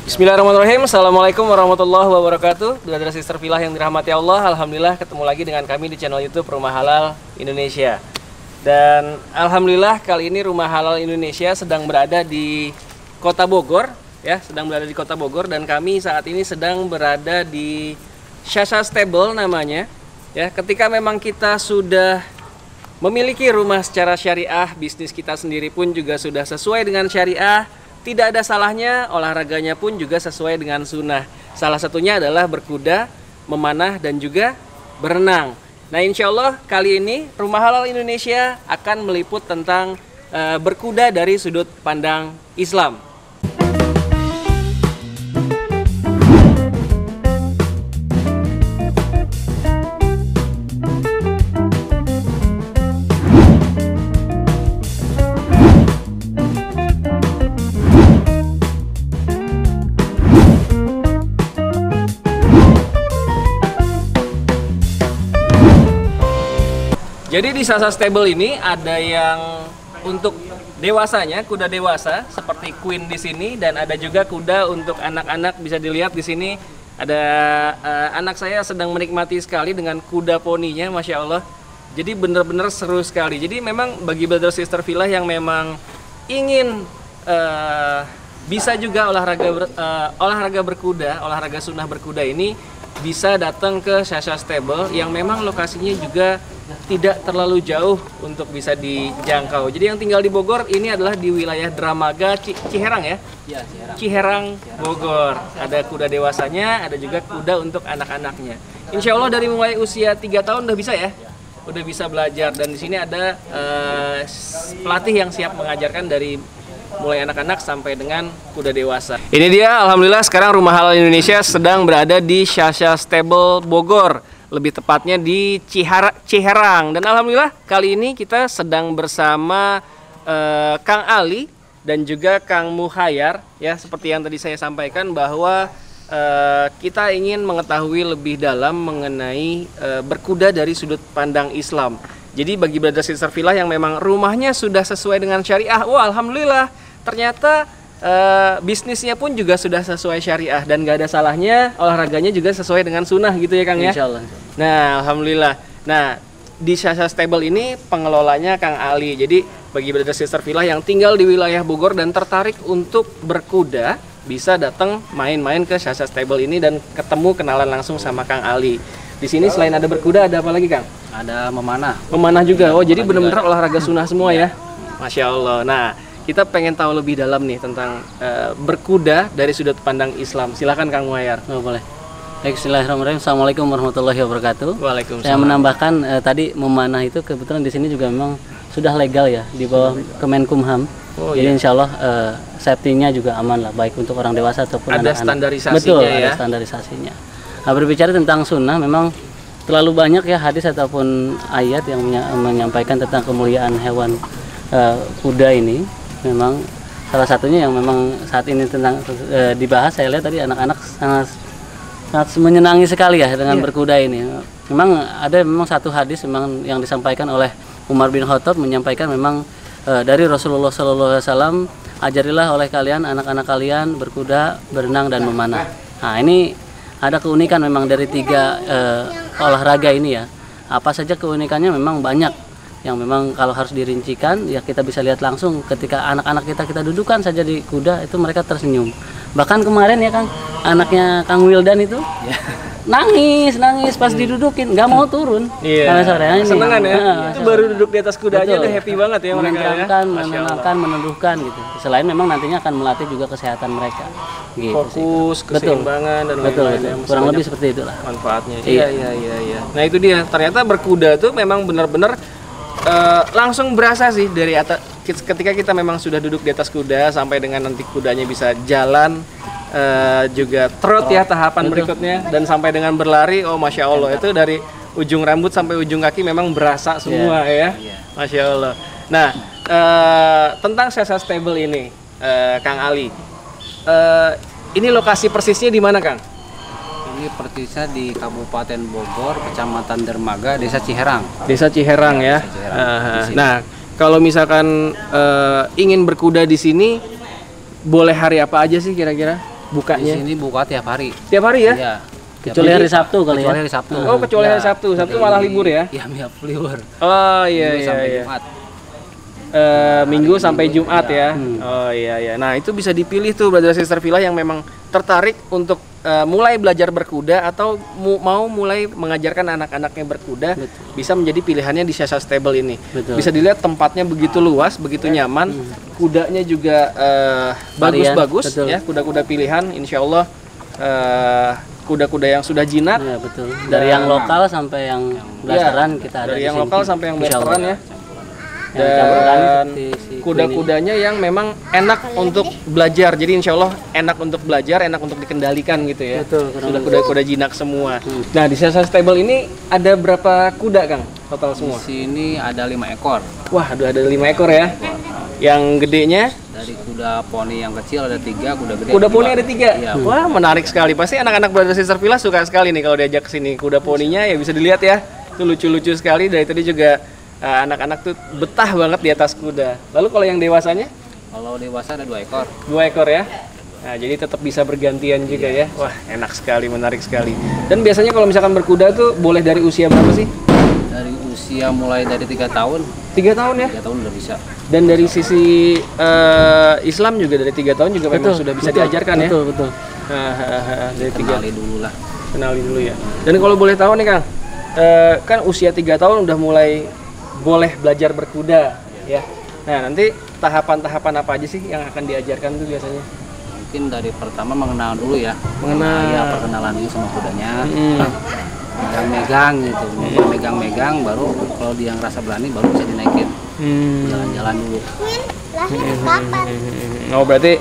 Bismillahirrahmanirrahim. Assalamualaikum warahmatullahi wabarakatuh. Brother Sister Filah yang dirahmati Allah, alhamdulillah ketemu lagi dengan kami di channel YouTube Rumah Halal Indonesia. Dan alhamdulillah kali ini Rumah Halal Indonesia sedang berada di Kota Bogor, ya, dan kami saat ini sedang berada di Shasha Stable namanya. Ya, ketika memang kita sudah memiliki rumah secara syariah, bisnis kita sendiri pun juga sudah sesuai dengan syariah. Tidak ada salahnya olahraganya pun juga sesuai dengan sunnah. Salah satunya adalah berkuda, memanah, dan juga berenang. Nah, insya Allah kali ini Rumah Halal Indonesia akan meliput tentang berkuda dari sudut pandang Islam. Jadi di Shasha Stable ini ada yang untuk dewasanya, kuda dewasa seperti Queen di sini, dan ada juga kuda untuk anak-anak. Bisa dilihat di sini ada anak saya sedang menikmati sekali dengan kuda poninya, masya Allah. Jadi benar-benar seru sekali. Jadi memang bagi brother sister Filah yang memang ingin bisa juga olahraga berkuda, olahraga sunnah berkuda ini, bisa datang ke Shasha Stable yang memang lokasinya juga tidak terlalu jauh untuk bisa dijangkau. Jadi yang tinggal di Bogor ini adalah di wilayah Dramaga Ciherang, ya? Ya, Ciherang, Bogor. Ada kuda dewasanya, ada juga kuda untuk anak-anaknya. Insya Allah dari mulai usia 3 tahun udah bisa, ya? Udah bisa belajar. Dan di sini ada pelatih yang siap mengajarkan dari mulai anak-anak sampai dengan kuda dewasa. Ini dia, alhamdulillah sekarang Rumah Halal Indonesia sedang berada di Shasha Stable Bogor, lebih tepatnya di Ciherang. Dan alhamdulillah kali ini kita sedang bersama Kang Ali dan juga Kang Muhayyar, ya, seperti yang tadi saya sampaikan bahwa kita ingin mengetahui lebih dalam mengenai berkuda dari sudut pandang Islam. Jadi bagi brother sister Filah yang memang rumahnya sudah sesuai dengan syariah, wah alhamdulillah, ternyata bisnisnya pun juga sudah sesuai syariah dan gak ada salahnya, olahraganya juga sesuai dengan sunnah gitu ya Kang, ya? Insya Allah. Nah alhamdulillah. Nah di Shasha Stable ini pengelolanya Kang Ali. Jadi bagi brother sister Filah yang tinggal di wilayah Bogor dan tertarik untuk berkuda, bisa datang main-main ke Shasha Stable ini dan kenalan langsung sama Kang Ali. Di sini selain ada berkuda, ada apa lagi Kang? Ada memanah. Memanah juga. Oh, jadi benar-benar olahraga sunnah semua, ya? Masya Allah. Nah, kita pengen tahu lebih dalam nih tentang berkuda dari sudut pandang Islam. Silakan Kang Muhayyar. Oh, boleh. Bismillahirrahmanirrahim. Assalamualaikum warahmatullahi wabarakatuh. Waalaikumsalam. Saya menambahkan tadi memanah itu kebetulan di sini juga memang sudah legal, ya, di bawah Kemenkumham. Oh, jadi insya Allah safety-nya juga aman lah, baik untuk orang dewasa ataupun anak-anak. Ada standarisasinya. Betul, ya? Ada standarisasinya. Nah, berbicara tentang sunnah, memang terlalu banyak ya hadis ataupun ayat yang menyampaikan tentang kemuliaan hewan kuda ini. Memang salah satunya yang memang saat ini tentang dibahas, saya lihat tadi anak-anak sangat menyenangi sekali ya dengan berkuda ini. Memang ada satu hadis memang yang disampaikan oleh Umar bin Khattab, menyampaikan memang dari Rasulullah SAW, ajarilah oleh kalian anak-anak kalian berkuda, berenang, dan memanah. Nah, ini ada keunikan memang dari 3 olahraga ini, ya. Apa saja keunikannya memang banyak, yang memang kalau harus dirincikan ya kita bisa lihat langsung ketika anak-anak kita dudukan saja di kuda itu mereka tersenyum. Bahkan kemarin ya Kang, anaknya Kang Wildan itu nangis pas didudukin, nggak mau turun. Iya. Senengan ya. Itu baru duduk di atas kuda aja udah happy banget ya mereka, ya. Menenangkan, meneduhkan gitu. Selain memang nantinya akan melatih juga kesehatan mereka. Gitu, fokus, keseimbangan, dan lain-lain. Kurang lebih seperti itulah manfaatnya. Iya. Nah itu dia. Ternyata berkuda tuh memang benar-benar langsung berasa sih dari atas. Ketika kita memang sudah duduk di atas kuda sampai dengan nanti kudanya bisa jalan, juga trot ya tahapan berikutnya, dan sampai dengan berlari, oh masya Allah, itu dari ujung rambut sampai ujung kaki memang berasa semua, ya. Masya Allah. Nah, tentang Shasha Stable ini, Kang Ali, ini lokasi persisnya di mana Kang? Ini persisnya di Kabupaten Bogor, Kecamatan Dermaga, Desa Ciherang. Desa Ciherang, ya. Nah, kalau misalkan ingin berkuda di sini, boleh hari apa aja sih kira-kira? bukanya? Di sini buka tiap hari. Tiap hari ya? Iya. Kecuali hari Sabtu kali ya. Kecuali hari Sabtu. Oh, kecuali hari Sabtu. Sabtu malah libur ya? Iya, libur. Oh iya Minggu iya sampai iya. Jumat. Minggu sampai Jumat ya. Oh iya iya. Nah, itu bisa dipilih tuh brother sister Villa yang memang tertarik untuk mulai belajar berkuda atau mau mulai mengajarkan anak-anaknya berkuda. Betul. Bisa menjadi pilihannya di Shasha Stable ini. Betul. Bisa dilihat tempatnya begitu luas, begitu nyaman. Kudanya juga bagus-bagus betul. ya, kuda-kuda pilihan insyaallah kuda-kuda yang sudah jinak. Ya, betul. Dari yang lokal sampai yang blasteran kita ada Dari di yang sini. lokal sampai yang Insya blasteran Allah. ya. Yang campuran Dan seperti si kuda-kudanya yang memang enak untuk belajar. Jadi insya Allah enak untuk belajar, enak untuk dikendalikan gitu ya. Betul, kurang Sudah kuda-kuda jinak semua. Nah di Shasha Stable ini ada berapa kuda Kang total Di semua? sini ada 5 ekor. Wah aduh ada 5 ekor ya. Yang gedenya? Dari kuda poni yang kecil ada 3, kuda gede Kuda ada poni 2. ada 3. Iya. Wah menarik sekali. Pasti anak-anak brother sister Villa suka sekali nih kalau diajak ke sini. Kuda poninya ya bisa dilihat ya. Itu lucu-lucu sekali. Dari tadi juga anak-anak tuh betah banget di atas kuda. Lalu kalau yang dewasanya? Kalau dewasa ada 2 ekor. 2 ekor ya. Nah, jadi tetap bisa bergantian juga ya. Wah, enak sekali, menarik sekali. Dan biasanya kalau misalkan berkuda tuh boleh dari usia berapa sih? Dari usia mulai dari 3 tahun. 3 tahun ya. 3 tahun udah bisa. Dan dari sisi Islam juga dari 3 tahun juga memang sudah bisa diajarkan ya. Betul, betul. Dari 3. Kenali dulu lah. Kenali dulu ya. Dan kalau boleh tahu nih Kang, kan usia 3 tahun udah mulai boleh belajar berkuda ya. Nah, nanti tahapan-tahapan apa aja sih yang akan diajarkan tuh biasanya? Mungkin dari pertama mengenal dulu ya. Mengenal. Ya, perkenalan dulu sama kudanya. Megang-megang gitu. Megang-megang baru kalau dia ngerasa berani baru bisa dinaikin. Jalan-jalan dulu. Oh, berarti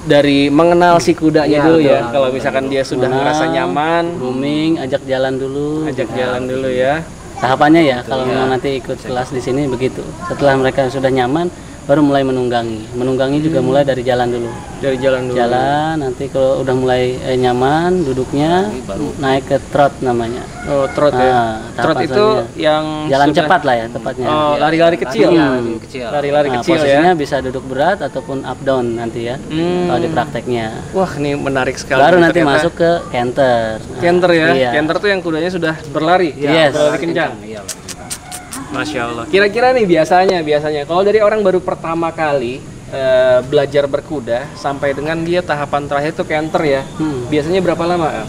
dari mengenal si kudanya Iya, dulu ya. betul. Kalau misalkan dia sudah Mengenal, merasa nyaman, grooming, ajak jalan dulu. ajak jalan dulu ya. Tahapannya ya, kalau memang nanti ikut kelas di sini begitu. Setelah mereka sudah nyaman, baru mulai menunggangi. Menunggangi juga mulai dari jalan dulu. Dari jalan dulu. Jalan, nanti kalau udah mulai nyaman duduknya, naik ke trot namanya. Oh, trot ya. Nah, Trot tahapan itu selanjutnya. yang Jalan sudah- cepat lah ya tepatnya. Oh, lari-lari kecil. Lari kecil. Lari-lari Nah, kecil ya. posisinya bisa duduk berat ataupun up down nanti ya. Kalau di prakteknya. Wah, ini menarik sekali. Baru nanti Ternyata masuk ke canter. Nah, canter ya. Iya. Canter tuh yang kudanya sudah berlari. Yes. Berlari kencang. Iya. Masya Allah. Kira-kira nih biasanya kalau dari orang baru pertama kali belajar berkuda sampai dengan dia tahapan terakhir itu canter ya. Biasanya berapa lama?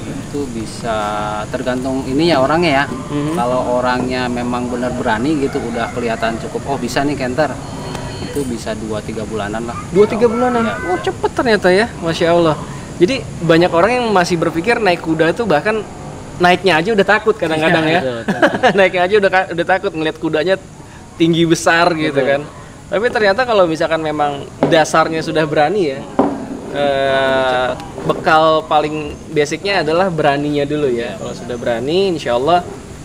Itu bisa tergantung ininya orangnya ya. Kalau orangnya memang benar berani gitu udah kelihatan cukup bisa nih canter. Itu bisa 2-3 bulanan lah. 2-3 bulanan. Iya, Oh, cepet ternyata ya. Masya Allah. Jadi banyak orang yang masih berpikir naik kuda itu bahkan naiknya aja udah takut kadang-kadang ya. betul. Naiknya aja udah takut ngeliat kudanya tinggi besar gitu kan. Tapi ternyata kalau misalkan memang dasarnya sudah berani ya, bekal paling basicnya adalah beraninya dulu ya. Kalau sudah berani, insya Allah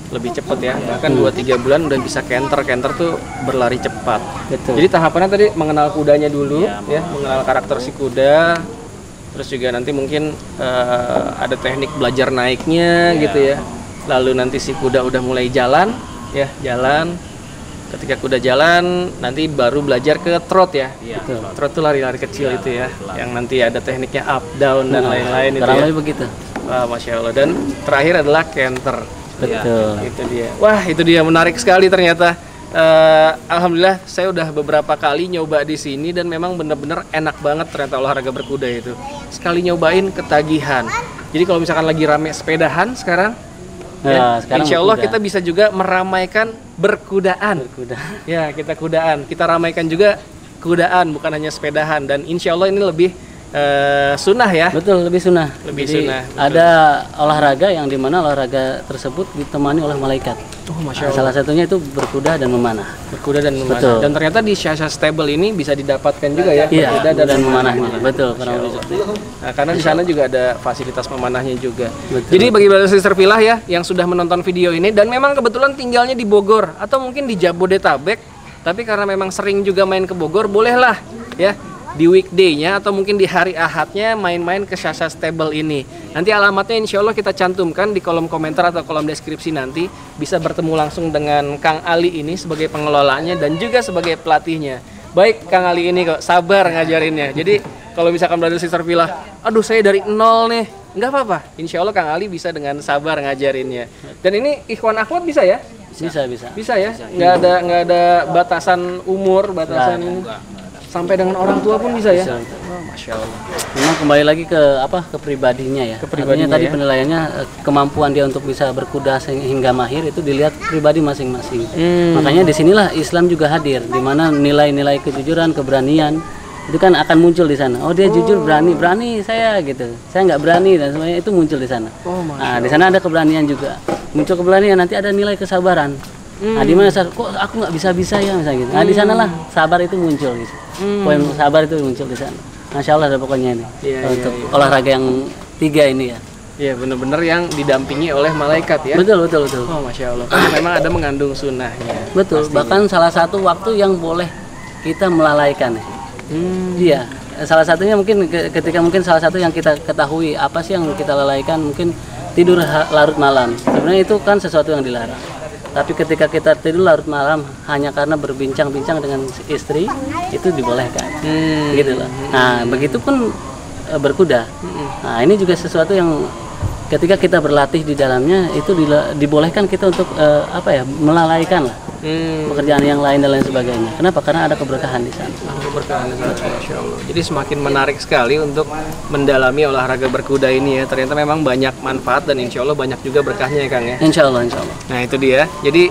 lebih cepat ya. Bahkan 2-3 bulan udah bisa canter. Canter tuh berlari cepat. Betul. Jadi tahapannya tadi mengenal kudanya dulu, ya, mengenal karakter si kuda. Terus juga nanti mungkin ada teknik belajar naiknya gitu ya. Lalu nanti si kuda udah mulai jalan, ya jalan. Ketika kuda jalan, nanti baru belajar ke trot ya. Betul. Trot itu lari-lari kecil itu ya, yang nanti ada tekniknya up, down dan lain-lain itu Kurang ya. lebih begitu. Wah, Masya Allah. Dan terakhir adalah canter. Betul. Itu dia. Wah, itu dia menarik sekali ternyata. Alhamdulillah saya udah beberapa kali nyoba di sini dan memang bener-bener enak banget ternyata olahraga berkuda itu. Sekali nyobain ketagihan. Jadi kalau misalkan lagi rame sepedahan sekarang, Nah, sekarang insya Allah berkuda. kita bisa juga meramaikan berkudaan. Berkuda. Ya, kita kudaan. Kita ramaikan juga kudaan, bukan hanya sepedahan. Dan insya Allah ini lebih sunnah ya. Betul, lebih sunnah. Lebih Jadi, sunnah, betul. ada olahraga yang dimana olahraga tersebut ditemani oleh malaikat. Oh, Masya Nah, Allah. salah satunya itu berkuda dan memanah. Berkuda dan memanah. Betul. Dan ternyata di Shasha Stable ini bisa didapatkan juga ya. Iya, berkuda dan memanahnya. Betul, kurang lebih seperti itu. Nah, karena di sana juga ada fasilitas memanahnya juga. Betul. Jadi bagi brother sister Villa ya yang sudah menonton video ini dan memang kebetulan tinggalnya di Bogor atau mungkin di Jabodetabek, tapi karena memang sering juga main ke Bogor, bolehlah ya di weekday-nya atau mungkin di hari Ahadnya main-main ke Shasha Stable ini. Nanti alamatnya insya Allah kita cantumkan di kolom komentar atau kolom deskripsi nanti. Bisa bertemu langsung dengan Kang Ali ini sebagai pengelolanya dan juga sebagai pelatihnya. Baik Kang Ali ini kok sabar ngajarinnya. Jadi kalau misalkan brother sister bilang, aduh saya dari nol nih, nggak apa-apa. Insya Allah Kang Ali bisa dengan sabar ngajarinnya. Dan ini ikhwan akhwat bisa ya? Bisa ya? Nggak ada batasan umur, batasan ini. Sampai dengan orang tua pun bisa ya? Oh, Masya Allah. Memang kembali lagi ke pribadinya ya. Artinya tadi penilaiannya kemampuan dia untuk bisa berkuda hingga mahir itu dilihat pribadi masing-masing. Makanya disinilah Islam juga hadir, di mana nilai-nilai kejujuran, keberanian itu kan akan muncul di sana. Oh dia jujur, berani saya gitu. Saya nggak berani dan semuanya itu muncul di sana. Nah di sana ada keberanian juga. Muncul keberanian nanti ada nilai kesabaran. Nah di mana kok aku nggak bisa ya misalnya gitu. Nah di sanalah sabar itu muncul gitu. Poin sabar itu muncul di sana. Masya Allah ada pokoknya ini untuk olahraga yang 3 ini ya. Iya benar-benar yang didampingi oleh malaikat ya. Betul. Oh Masya Allah. Karena memang ada mengandung sunnahnya. Betul. Pastinya. Bahkan salah satu waktu yang boleh kita melalaikan. Iya. Salah satunya mungkin ketika mungkin salah satu yang kita ketahui apa sih yang kita lalaikan, mungkin tidur larut malam. Sebenarnya itu kan sesuatu yang dilarang. Tapi ketika kita tidur larut malam hanya karena berbincang-bincang dengan istri itu dibolehkan. Gitu loh. Nah, begitupun berkuda. Nah, ini juga sesuatu yang ketika kita berlatih di dalamnya itu dibolehkan kita untuk melalaikan lah. Pekerjaan yang lain dan lain sebagainya. Kenapa? Karena ada keberkahan di sana. Keberkahan di sana, Masya Allah. Jadi semakin menarik sekali untuk mendalami olahraga berkuda ini ya. Ternyata memang banyak manfaat dan insya Allah banyak juga berkahnya ya Kang ya. Insya Allah. Nah itu dia. Jadi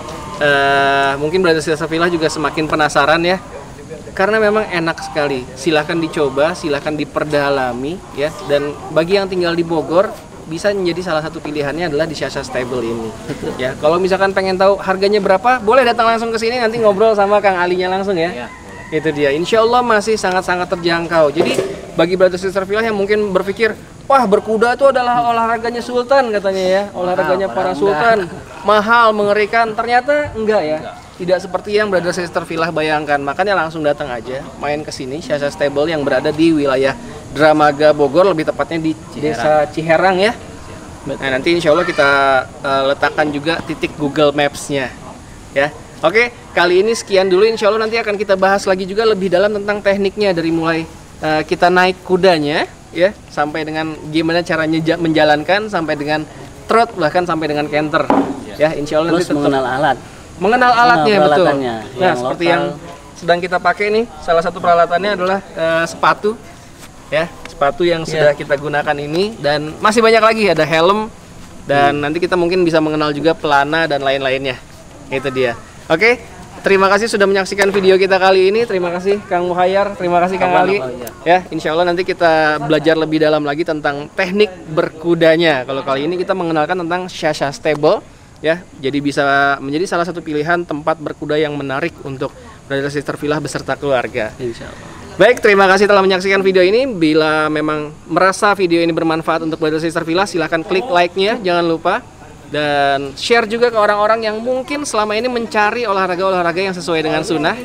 mungkin Brother Sister juga semakin penasaran ya. Karena memang enak sekali. Silahkan dicoba, silahkan diperdalami ya. Dan bagi yang tinggal di Bogor, bisa menjadi salah satu pilihannya adalah di Shasha Stable ini. Ya, kalau misalkan pengen tahu harganya berapa, boleh datang langsung ke sini nanti ngobrol sama Kang Alinya langsung ya. Itu dia. Insya Allah masih sangat-sangat terjangkau. Jadi bagi brother sister yang mungkin berpikir, wah berkuda itu adalah olahraganya sultan katanya ya, olahraganya para sultan, mahal, mengerikan. Ternyata enggak ya. Tidak seperti yang brother sister bayangkan. Makanya langsung datang aja, main ke sini Shasha Stable yang berada di wilayah Dramaga Bogor, lebih tepatnya di Desa Ciherang ya. Nah nanti insya Allah kita letakkan juga titik Google Maps-nya ya. Oke, kali ini sekian dulu. Insya Allah nanti akan kita bahas lagi juga lebih dalam tentang tekniknya, dari mulai kita naik kudanya ya, sampai dengan gimana caranya menjalankan, sampai dengan trot, bahkan sampai dengan canter ya. Insya Allah nanti mengenal alatnya betul. Nah seperti lokal. yang sedang kita pakai nih, salah satu peralatannya adalah sepatu ya, sepatu yang sudah kita gunakan ini, dan masih banyak lagi, ada helm dan nanti kita mungkin bisa mengenal juga pelana dan lain-lainnya. Itu dia. Oke, terima kasih sudah menyaksikan video kita kali ini. Terima kasih Kang Muhayyar, terima kasih Kang Ali. Ya, insya Allah nanti kita belajar lebih dalam lagi tentang teknik berkudanya. Kalau kali ini kita mengenalkan tentang Shasha Stable ya, jadi bisa menjadi salah satu pilihan tempat berkuda yang menarik untuk brother sister beserta keluarga. Insya Allah. Baik, terima kasih telah menyaksikan video ini. Bila memang merasa video ini bermanfaat untuk brother sister silahkan klik like-nya, jangan lupa. Dan share juga ke orang-orang yang mungkin selama ini mencari olahraga-olahraga yang sesuai dengan sunnah.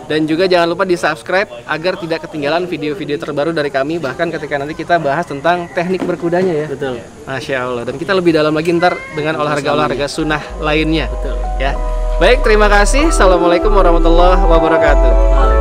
Dan juga jangan lupa di subscribe agar tidak ketinggalan video-video terbaru dari kami. Bahkan ketika nanti kita bahas tentang teknik berkudanya ya. Betul. Masya Allah. Dan kita lebih dalam lagi ntar dengan olahraga-olahraga sunnah lainnya. Betul. Ya. Baik, terima kasih. Assalamualaikum warahmatullahi wabarakatuh.